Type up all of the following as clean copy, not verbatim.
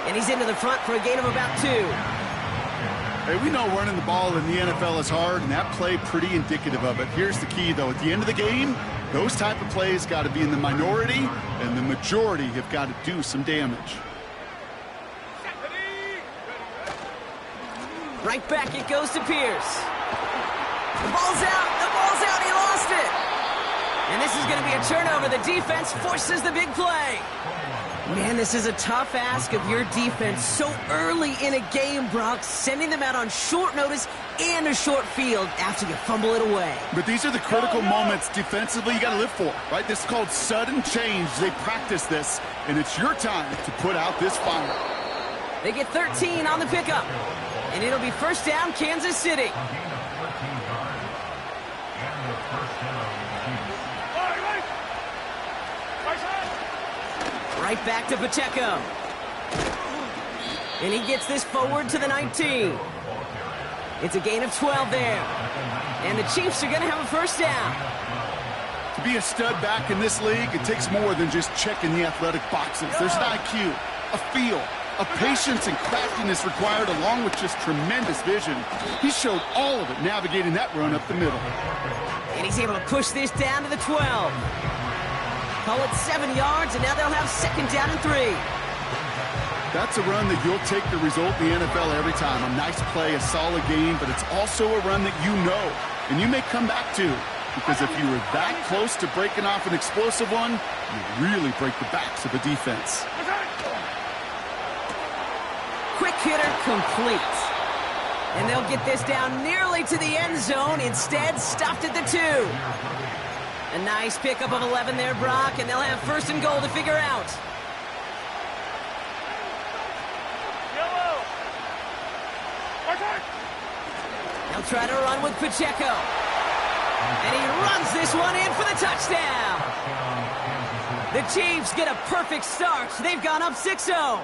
And he's into the front for a gain of about 2. Hey, we know running the ball in the NFL is hard, and that play pretty indicative of it. Here's the key, though. At the end of the game, those type of plays got to be in the minority, and the majority have got to do some damage. Right back it goes to Pierce. The ball's out. The ball's out. He lost it. And this is going to be a turnover. The defense forces the big play. Man, this is a tough ask of your defense so early in a game, Brock, sending them out on short notice and a short field after you fumble it away. But these are the critical moments defensively you got to live for, right? This is called sudden change. They practice this, and it's your time to put out this fire. They get 13 on the pickup, and it'll be first down, Kansas City. Right back to Pacheco. And he gets this forward to the 19. It's a gain of 12 there. And the Chiefs are going to have a first down. To be a stud back in this league, it takes more than just checking the athletic boxes. There's an IQ, a feel, a patience and craftiness required along with just tremendous vision. He showed all of it navigating that run up the middle. And he's able to push this down to the 12. Call it 7 yards, and now they'll have second down and 3. That's a run that you'll take the result in the NFL every time. A nice play, a solid game, but it's also a run that you know, and you may come back to. Because if you were that close to breaking off an explosive one, you really break the backs of a defense. Quick hitter complete. And they'll get this down nearly to the end zone. Instead, stuffed at the 2. A nice pickup of 11 there, Brock, and they'll have first and goal to figure out. They'll try to run with Pacheco. And he runs this one in for the touchdown. The Chiefs get a perfect start. They've gone up 6-0.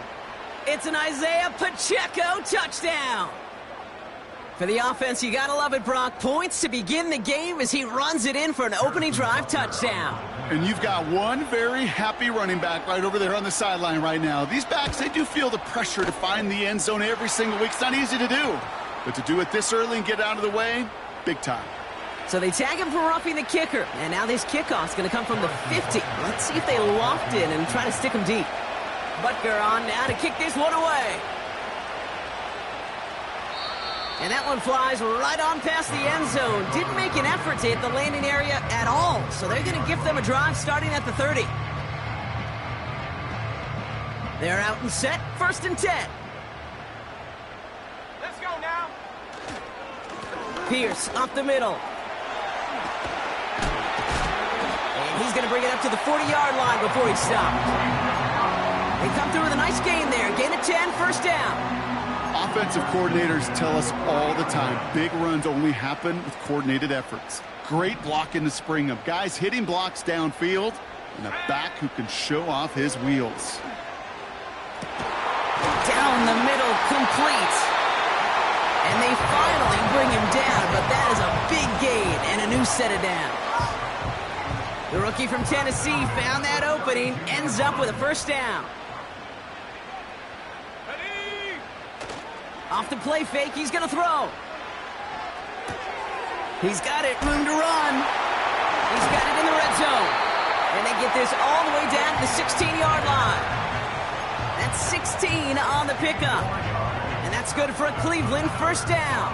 It's an Isaiah Pacheco touchdown. For the offense, you gotta love it, Brock. Points to begin the game as he runs it in for an opening drive touchdown. And you've got one very happy running back right over there on the sideline right now. These backs, they do feel the pressure to find the end zone every single week. It's not easy to do. But to do it this early and get out of the way, big time. So they tag him for roughing the kicker. And now this kickoff's gonna come from the 50. Let's see if they loft in and try to stick him deep. Butker on now to kick this one away. And that one flies right on past the end zone. Didn't make an effort to hit the landing area at all. So they're going to give them a drive starting at the 30. They're out and set. First and 10. Let's go now. Pierce up the middle. And he's going to bring it up to the 40-yard line before he's stopped. They come through with a nice gain there. Gain of 10, first down. Offensive coordinators tell us all the time, big runs only happen with coordinated efforts. Great block in the spring of guys hitting blocks downfield and a back who can show off his wheels. Down the middle, complete. And they finally bring him down, but that is a big gain and a new set of downs. The rookie from Tennessee found that opening, ends up with a first down. Off the play fake, he's going to throw. He's got it, room to run. He's got it in the red zone. And they get this all the way down to the 16-yard line. That's 16 on the pickup. And that's good for a Cleveland first down.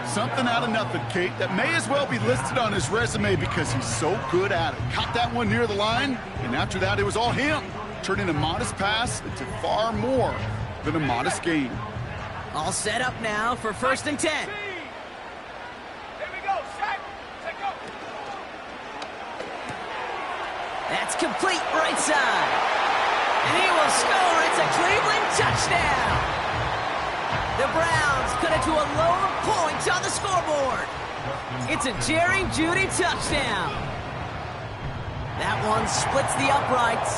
Something out of nothing, Kate, that may as well be listed on his resume because he's so good at it. Caught that one near the line, and after that it was all him, turning a modest pass into far more than a modest gain. All set up now for first and 10. Here we go. Set. Take go. That's complete right side. And he will score. It's a Cleveland touchdown. The Browns cut it to a lower point on the scoreboard. It's a Jerry Jeudy touchdown. That one splits the uprights.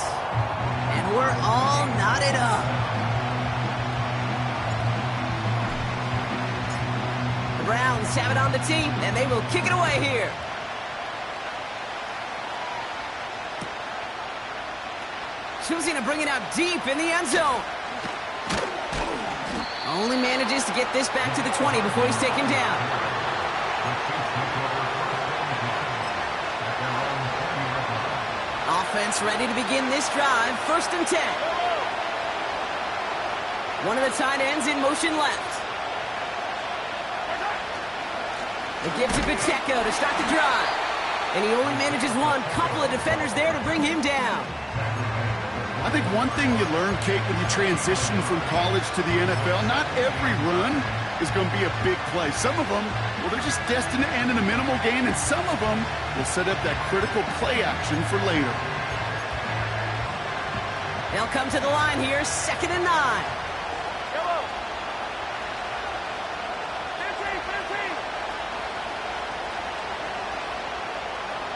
And we're all knotted up. The Browns have it on the team, and they will kick it away here. Choosing to bring it out deep in the end zone. Only manages to get this back to the 20 before he's taken down. Offense ready to begin this drive. 1st and 10. One of the tight ends in motion left. The give to Pacheco to start the drive. And he only manages one. Couple of defenders there to bring him down. I think one thing you learn, Kate, when you transition from college to the NFL, not every run is going to be a big play. Some of them, well, they're just destined to end in a minimal gain, and some of them will set up that critical play action for later. They'll come to the line here, 2nd and 9. Yellow. 15.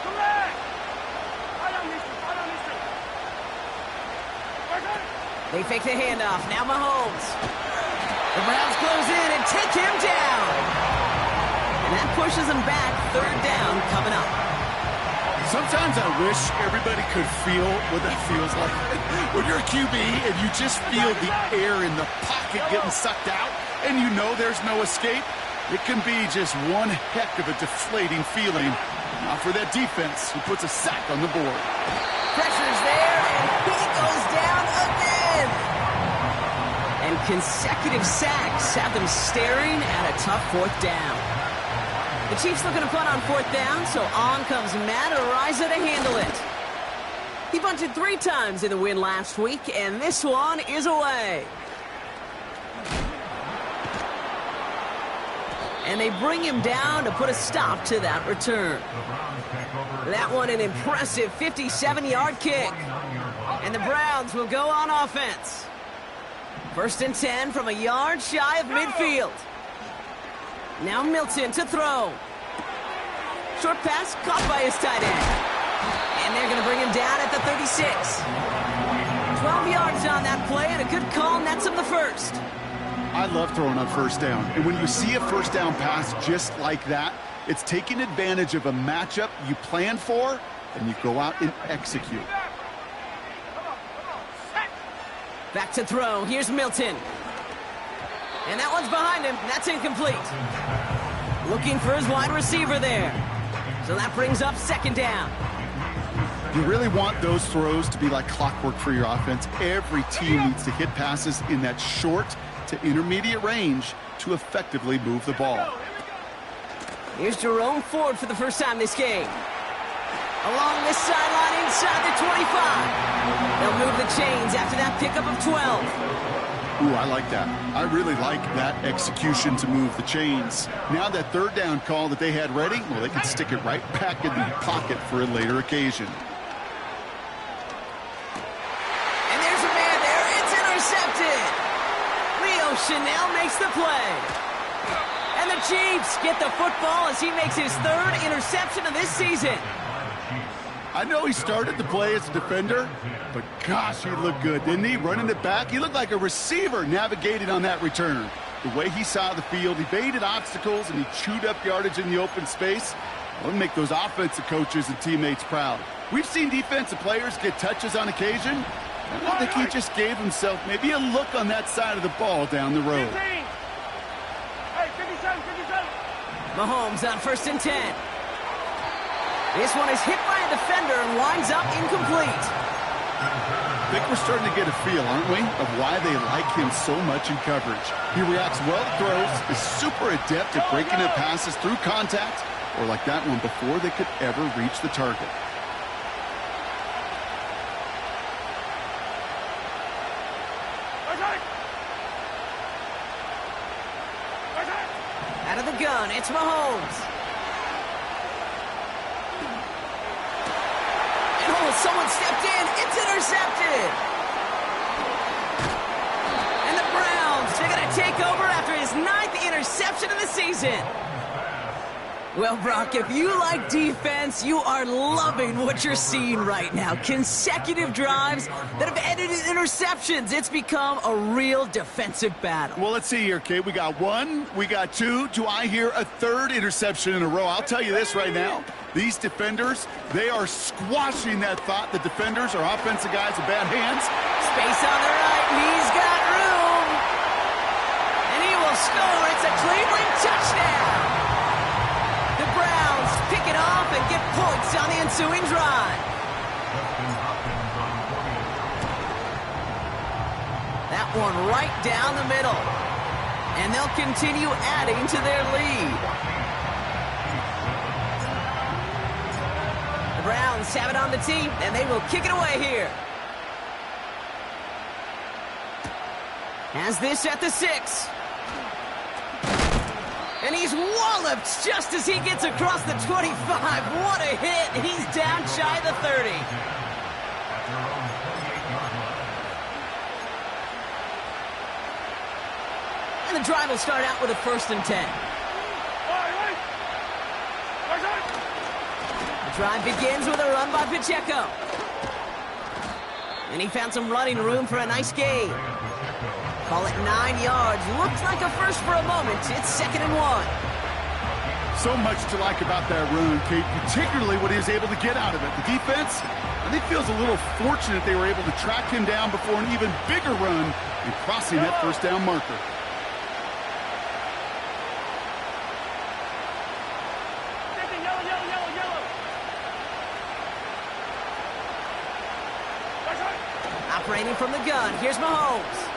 Correct. I don't miss it. They fake the handoff. Now Mahomes. The Browns close in and take him down. And that pushes them back. 3rd down coming up. Sometimes I wish everybody could feel what that feels like. When you're a QB and you just feel the air in the pocket getting sucked out and you know there's no escape, it can be just one heck of a deflating feeling. Now for that defense who puts a sack on the board. Pressure's there, and he goes down again. And consecutive sacks have them staring at a tough 4th down. The Chiefs looking to punt on 4th down, so on comes Matt Araiza to handle it. He bunted 3 times in the win last week, and this one is away. And they bring him down to put a stop to that return. That one an impressive 57-yard kick. And the Browns will go on offense. 1st and 10 from a yard shy of midfield. Now Milton to throw. Short pass caught by his tight end. And they're going to bring him down at the 36. 12 yards on that play, and a good call nets him the 1st. I love throwing on 1st down. And when you see a 1st down pass just like that, it's taking advantage of a matchup you plan for, and you go out and execute. Back to throw. Here's Milton. And that one's behind him. That's incomplete. Looking for his wide receiver there. So that brings up 2nd down. You really want those throws to be like clockwork for your offense. Every team needs to hit passes in that short to intermediate range to effectively move the ball. Here's Jerome Ford for the first time this game. Along this sideline inside the 25. They'll move the chains after that pickup of 12. Ooh, I like that. I really like that execution to move the chains. Now that 3rd down call that they had ready, well, they can stick it right back in the pocket for a later occasion. And there's a man there. It's intercepted. Leo Chanel makes the play. And the Chiefs get the football as he makes his 3rd interception of this season. I know he started the play as a defender, but gosh, he looked good, didn't he? Running it back, he looked like a receiver navigating on that return. The way he saw the field, he baited obstacles, and he chewed up yardage in the open space. Well, it'll make those offensive coaches and teammates proud. We've seen defensive players get touches on occasion. I think he just gave himself maybe a look on that side of the ball down the road. Hey, 57. Mahomes on 1st and 10. This one is hit by a defender and winds up incomplete. I think we're starting to get a feel, aren't we, of why they like him so much in coverage. He reacts well to throws, is super adept at breaking up passes through contact, or like that one before they could ever reach the target. Out of the gun, it's Mahomes. Someone stepped in. It's intercepted. And the Browns, they're going to take over after his 9th interception of the season. Well, Brock, if you like defense, you are loving what you're seeing right now. Consecutive drives that have ended in interceptions. It's become a real defensive battle. Well, let's see here, Kate. We got 1, we got 2. Do I hear a 3rd interception in a row? I'll tell you this right now. These defenders, they are squashing that thought. The defenders are offensive guys with bad hands. Space on the right, and he's got room. that one right down the middle. And they'll continue adding to their lead. The Browns have it on the tee, and they will kick it away here. Has this at the 6. And he's walloped just as he gets across the 25. What a hit. He's down shy of the 30. And the drive will start out with a 1st and 10. The drive begins with a run by Pacheco. And he found some running room for a nice gain. Call it 9 yards. Looks like a first for a moment. It's 2nd and 1. So much to like about that run, Kate, particularly what he was able to get out of it. The defense, I think, feels a little fortunate they were able to track him down before an even bigger run and crossing that 1st down marker. Operating from the gun, here's Mahomes.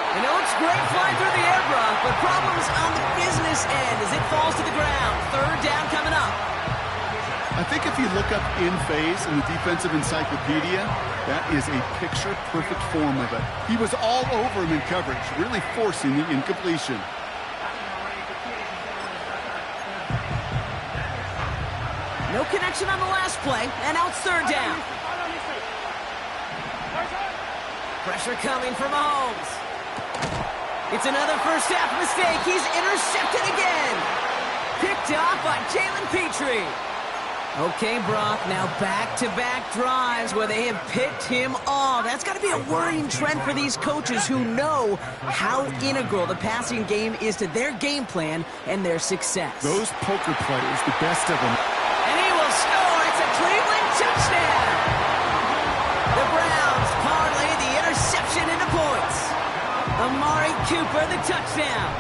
And it looks great flying through the air, Brock, but problems on the business end as it falls to the ground. 3rd down coming up. I think if you look up in phase in the defensive encyclopedia, that is a picture-perfect form of it. He was all over him in coverage, really forcing the incompletion. No connection on the last play, and now it's 3rd down. Pressure coming from Mahomes. It's another first half mistake. He's intercepted again. Picked off by Jalen Petrie. Okay, Brock, now back-to-back drives where they have picked him off. That's got to be a worrying trend for these coaches who know how integral the passing game is to their game plan and their success. Those poker players, the best of them. And he will score. It's a Cleveland touchdown. The Browns parlay the interception into points. Amari Cooper, the touchdown.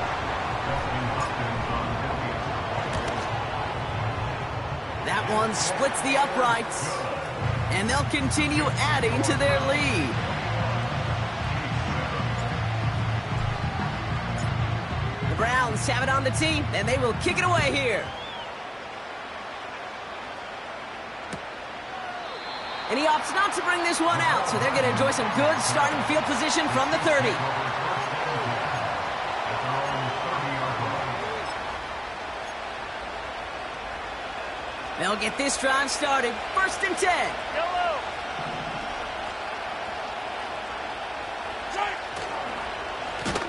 That one splits the uprights, and they'll continue adding to their lead. The Browns have it on the tee, and they will kick it away here. And he opts not to bring this one out, so they're going to enjoy some good starting field position from the 30. They'll get this drive started. 1st and 10.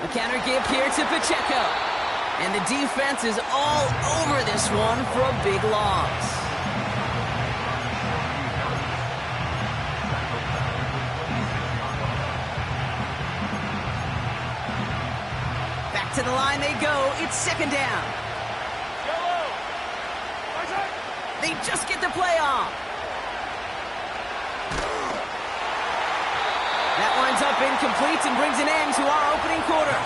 A counter give here to Pacheco. And the defense is all over this one for a big loss. Back to the line they go. It's 2nd down. They just get the play off. That winds up incomplete and brings an end to our opening quarter.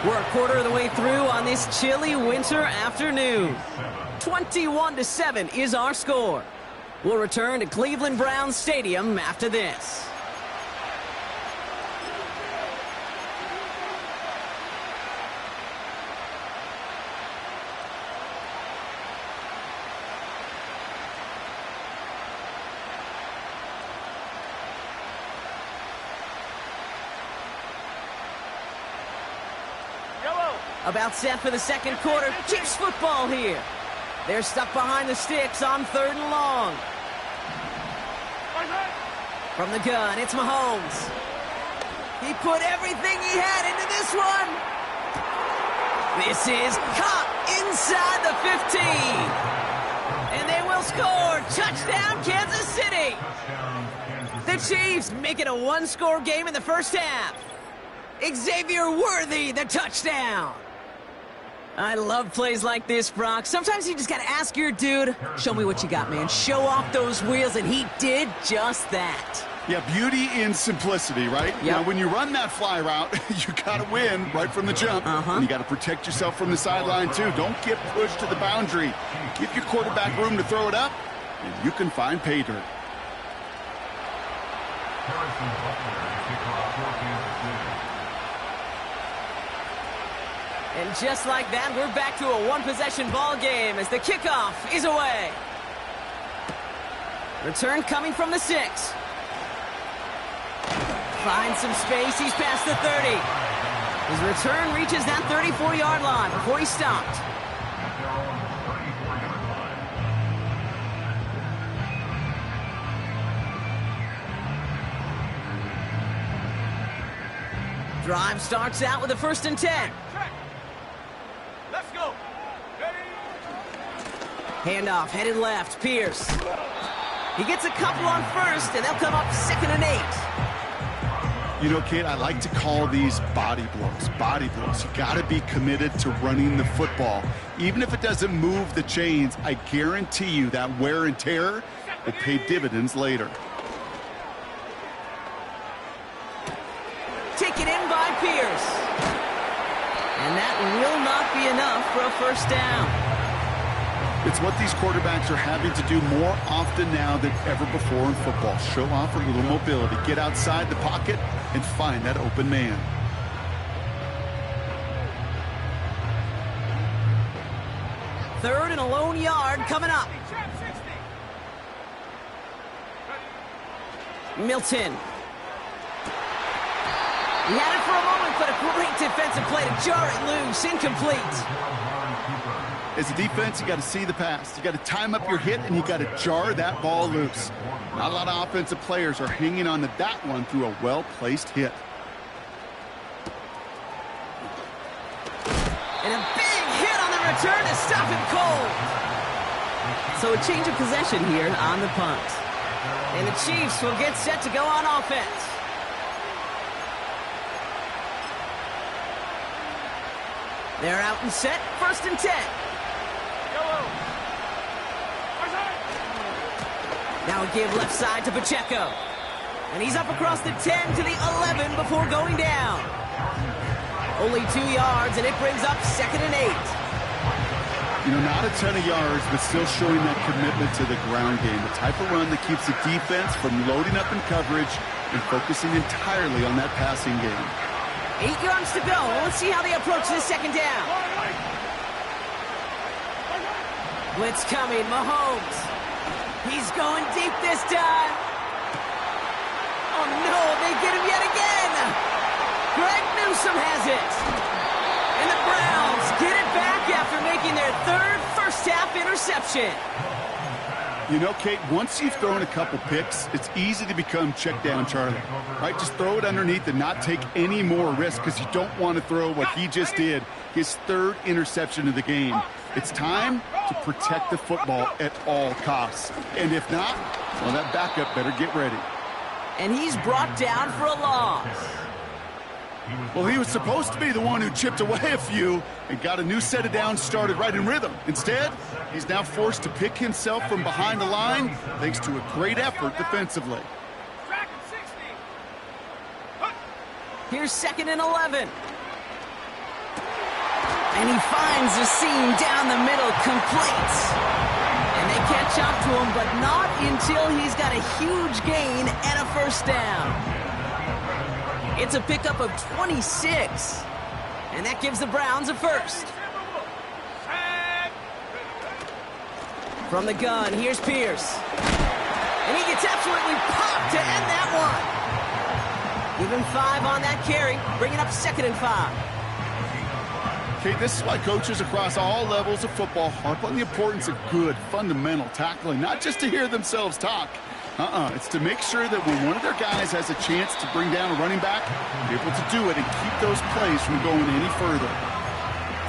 We're a quarter of the way through on this chilly winter afternoon. 21-7 is our score. We'll return to Cleveland Browns Stadium after this. About set for the 2nd quarter. Chiefs football here. They're stuck behind the sticks on 3rd and long. From the gun, it's Mahomes. He put everything he had into this one. This is caught inside the 15. And they will score. Touchdown, Kansas City. The Chiefs make it a 1-score game in the 1st half. Xavier Worthy, the touchdown. I love plays like this, Brock. Sometimes you just got to ask your dude, show me what you got, man. Show off those wheels, and he did just that. Yeah, beauty in simplicity, right? Yep. Now, when you run that fly route, you got to win right from the jump. And you got to protect yourself from the sideline, too. Don't get pushed to the boundary. Give your quarterback room to throw it up, and you can find pay dirt. And just like that, we're back to a one-possession ball game as the kickoff is away. Return coming from the 6. Finds some space. He's past the 30. His return reaches that 34-yard line before he's stopped. Drive starts out with a 1st and 10. Let's go. Handoff headed left. Pierce. He gets a couple on 1st, and they'll come up 2nd and 8. You know, kid, I like to call these body blows. Body blows. You got to be committed to running the football. Even if it doesn't move the chains, I guarantee you that wear and tear will pay dividends later. Taken in by Pierce. And that will not be enough for a 1st down. It's what these quarterbacks are having to do more often now than ever before in football. Show off a little mobility. Get outside the pocket and find that open man. Third and a lone yard coming up. Milton. He had it for a moment, but a great defensive play to jar it loose. Incomplete. As a defense, you got to see the pass. You got to time up your hit, and you got to jar that ball loose. Not a lot of offensive players are hanging on to that one through a well-placed hit. And a big hit on the return to stop him cold. So a change of possession here on the punt. And the Chiefs will get set to go on offense. They're out and set. 1st and 10. Now a give left side to Pacheco. And he's up across the 10 to the 11 before going down. Only 2 yards, and it brings up 2nd and 8. You know, not a ton of yards, but still showing that commitment to the ground game. The type of run that keeps the defense from loading up in coverage and focusing entirely on that passing game. 8 yards to go. Let's see how they approach this 2nd down. Blitz coming. Mahomes. He's going deep this time. Oh, no. They get him yet again. Greg Newsome has it. And the Browns get it back after making their 3rd first-half interception. You know, Kate, once you've thrown a couple picks, it's easy to become check down Charlie, right? Just throw it underneath and not take any more risk because you don't want to throw what he just did, his 3rd interception of the game. It's time to protect the football at all costs. And if not, well, that backup better get ready. And he's brought down for a loss. Well, he was supposed to be the one who chipped away a few and got a new set of downs started right in rhythm. Instead, he's now forced to pick himself from behind the line thanks to a great effort defensively. Here's 2nd and 11. And he finds the seam down the middle, complete. And they catch up to him, but not until he's got a huge gain and a 1st down. It's a pickup of 26. And that gives the Browns a 1st. From the gun, here's Pierce. And he gets absolutely popped to end that one. Give him 5 on that carry, bringing up 2nd and 5. Okay, this is why coaches across all levels of football harp on the importance of good, fundamental tackling, not just to hear themselves talk. It's to make sure that when one of their guys has a chance to bring down a running back, be able to do it and keep those plays from going any further.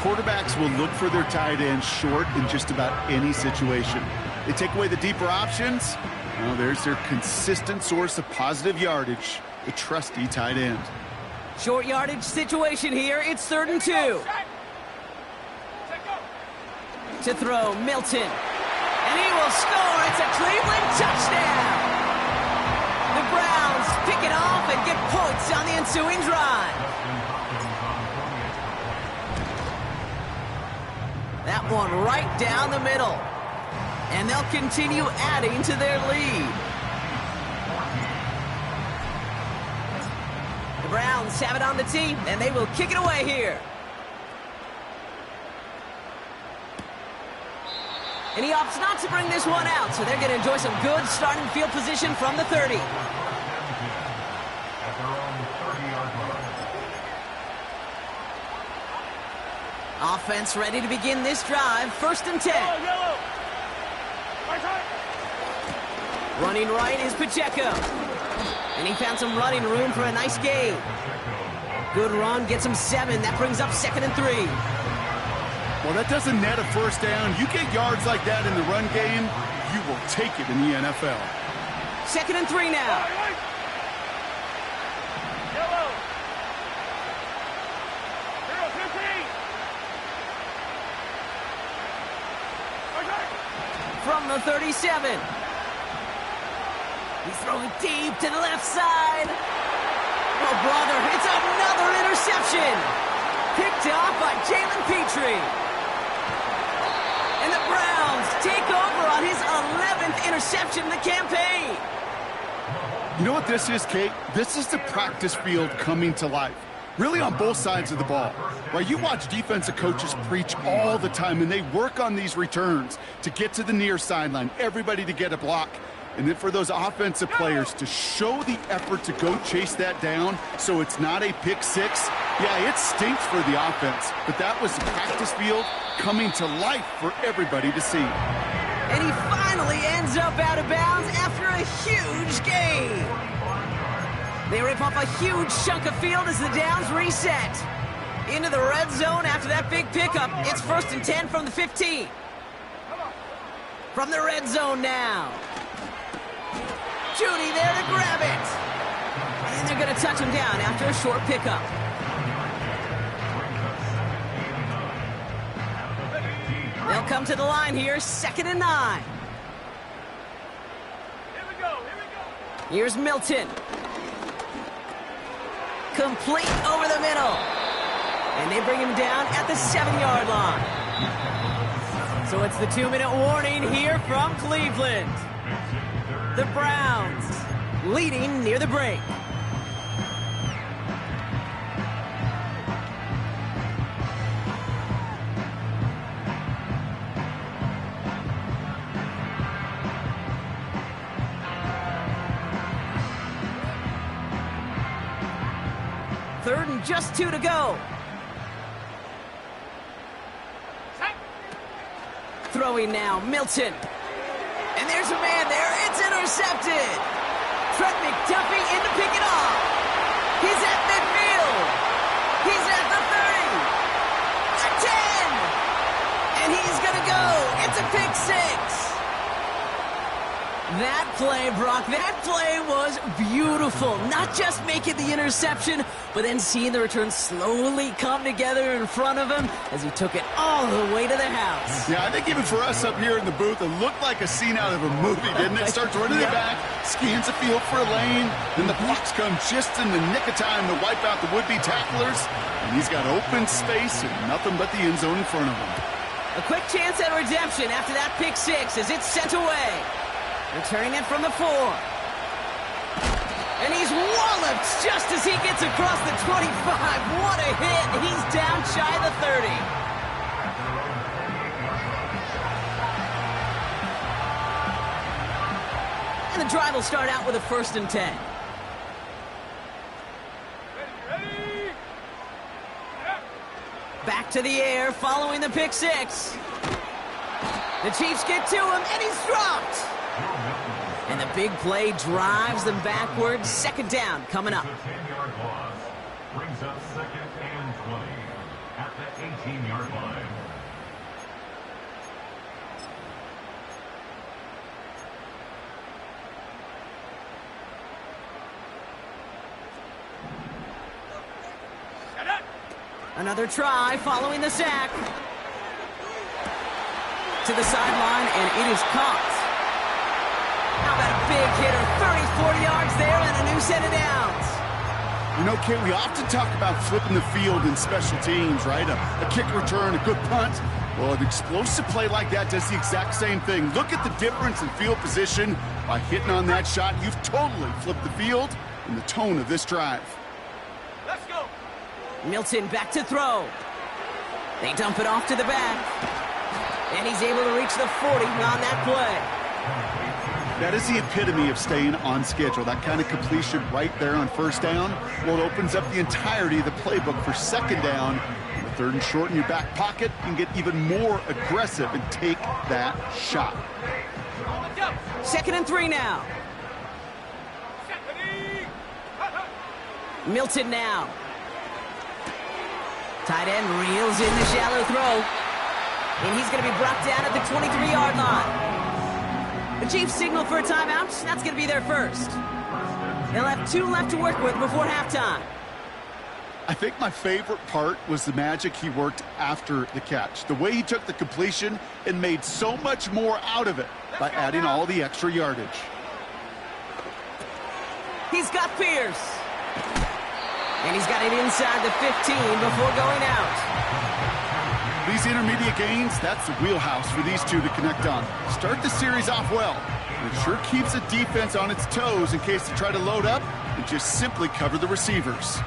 Quarterbacks will look for their tight end short in just about any situation. They take away the deeper options. Well, there's their consistent source of positive yardage, the trusty tight end. Short yardage situation here. It's 3rd and 2. To throw, Milton. And he will score. It's a Cleveland touchdown. The Browns pick it off and get points on the ensuing drive. That one right down the middle. And they'll continue adding to their lead. Browns have it on the tee, and they will kick it away here. And he opts not to bring this one out, so they're going to enjoy some good starting field position from the 30. Offense ready to begin this drive. 1st and 10. Yellow. Running right is Pacheco. And he found some running room for a nice gain. Good run, gets him 7. That brings up 2nd and 3. Well, that doesn't net a first down. You get yards like that in the run game, you will take it in the NFL. 2nd and 3 now. Yellow. 0-15. From the 37. He's throwing deep to the left side. Oh, brother, it's another interception. Picked off by Jalen Petrie. And the Browns take over on his 11th interception of the campaign. You know what this is, Kate? This is the practice field coming to life. Really on both sides of the ball. Right, you watch defensive coaches preach all the time, and they work on these returns to get to the near sideline, everybody to get a block. And then for those offensive players to show the effort to go chase that down so it's not a pick six, yeah, it stinks for the offense. But that was the practice field coming to life for everybody to see. And he finally ends up out of bounds after a huge gain. They rip off a huge chunk of field as the downs reset. Into the red zone after that big pickup. It's 1st and 10 from the 15. From the red zone now. Judy there to grab it. And they're going to touch him down after a short pickup. They'll come to the line here, 2nd and 9. Here we go. Here's Milton. Complete over the middle. And they bring him down at the 7-yard line. So it's the 2-minute warning here from Cleveland. The Browns leading near the break. Third and just 2 to go. Throwing now, Milton. And there's a man there. It's intercepted. Trent McDuffie in to pick it off. He's at midfield. He's at the 30. The 10. And he's going to go. It's a pick six. That play, Brock, that play was beautiful. Not just making the interception, but then seeing the return slowly come together in front of him as he took it all the way to the house. Yeah, I think even for us up here in the booth, it looked like a scene out of a movie, didn't it? Starts running it back, scans the field for a lane, then the blocks come just in the nick of time to wipe out the would-be tacklers, and he's got open space and nothing but the end zone in front of him. A quick chance at redemption after that pick six as it's sent away. Returning it from the 4. And he's walloped just as he gets across the 25. What a hit. He's down shy of the 30. And the drive will start out with a 1st and 10. Ready. Back to the air following the pick six. The Chiefs get to him, and he's dropped. And the big play drives them backwards. 2nd down coming up. 10-yard loss brings up 2nd and 20 at the 18-yard line. Shut up. Another try following the sack. To the sideline, and it is caught. How about a big hitter? 30, 40 yards there and a new set of downs. You know, Kate, we often talk about flipping the field in special teams, right? A kick return, a good punt. Well, an explosive play like that does the exact same thing. Look at the difference in field position. By hitting on that shot, you've totally flipped the field and the tone of this drive. Milton back to throw. They dump it off to the back. And he's able to reach the 40 on that play. That is the epitome of staying on schedule. That kind of completion right there on first down. Well, it opens up the entirety of the playbook for second down. The third and short in your back pocket, and get even more aggressive and take that shot. 2nd and 3 now. Milton now. Tight end reels in the shallow throw. And he's going to be brought down at the 23-yard line. The Chiefs signal for a timeout. That's going to be their first. They'll have 2 left to work with before halftime. I think my favorite part was the magic he worked after the catch. The way he took the completion and made so much more out of it by adding all the extra yardage. He's got Pierce. And he's got it inside the 15 before going out. These intermediate gains, that's the wheelhouse for these two to connect on. Start the series off well. It sure keeps the defense on its toes in case they try to load up and just simply cover the receivers.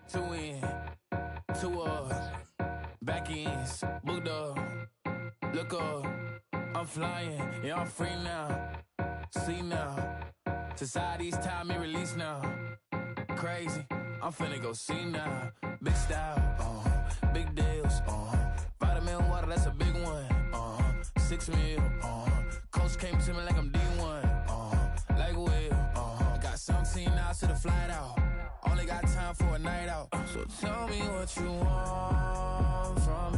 Two in, two up, back ends, booked up, look up, I'm flying, yeah, I'm free now, see now, society's time me release now, crazy, I'm finna go see now, big style, big deals, vitamin water, that's a big one, 6 mil, coach came to me like I'm D1, like Will, got 17 hours to the flight out. Only got time for a night out. So tell me what you want from